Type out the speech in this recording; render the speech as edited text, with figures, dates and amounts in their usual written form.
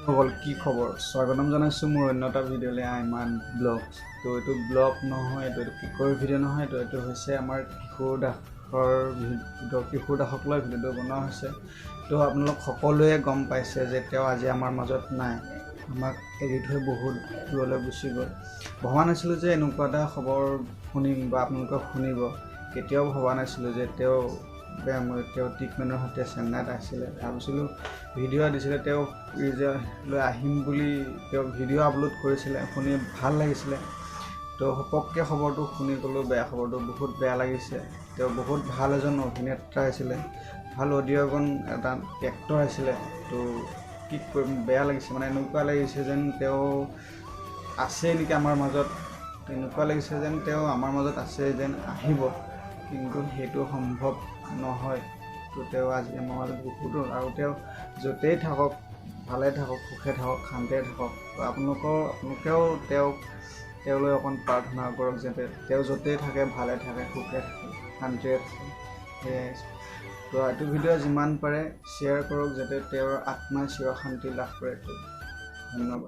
সকল কি খবৰ স্বাগতম জানাইছো মোৰ অন্য এটা ভিডিঅ'লৈ আইমান ব্লগছ তো এইটো ব্লগ নহয় এইটো কিশোৰ ভিডিঅ' নহয় এইটো হৈছে আমাৰ কিশোৰ দাসক লৈ ভিডিঅ'টো বনোৱা হৈছে তো আপোনালোক সকলোৱে গম পাইছে যে তেওঁ আজি আমাৰ মাজত নাই আমাক এৰি থৈ বহুত দূৰলৈ গুচি গ'ল ভবা নাছিলোঁ যে এনেকুৱা এটা খবৰ শুনিম বা আপোনালোকে শুনিব কেতিয়াও ভবা নাছিলোঁ যে তেওঁ ট্ৰিটমেণ্টৰ সৈতে চেন্নাইত আহিছিলে ভাবিছিলোঁ ভিডিঅ' দিছিলে তেওঁ লৈ আহিম বুলি তেওঁ ভিডিঅ' আপলোড কৰিছিলে শুনি ভাল লাগিছিলে তো সপককৈ খবৰটো শুনি গ'লোঁ বেয়া খবৰটো বহুত বেয়া লাগিছে তেওঁ বহুত ভাল এজন অভিনেতা আছিলে ভাল অডিঅ'গন এটা এক্টৰ আছিলে তো কি কৰিম বেয়া লাগিছে মানে এনেকুৱা লাগিছে যেন তেওঁ আছে নেকি আমাৰ মাজত এনেকুৱা লাগিছে যেন তেওঁ আমাৰ মাজত আছে যেন আহিব কিন্তু সেইটো সম্ভৱ নহয় তো তেওঁ আজি আমাৰ মাজত বহুত আৰু তেওঁ য'তেই থাকক ভালে থাকক সুখে থাকক শান্তিৰে থাকক তো আপোনালোকেও তেওঁলৈ অকণ প্ৰাৰ্থনা কৰক যাতে তেওঁ য'তেই থাকে ভালে থাকে সুখে থাকে শান্তিৰে থাকে সেয়াই তো এইটো ভিডিঅ' যিমান পাৰে শ্বেয়াৰ কৰক যাতে তেওঁৰ আত্মাই চিৰ শান্তি লাভ কৰে ধন্যবাদ।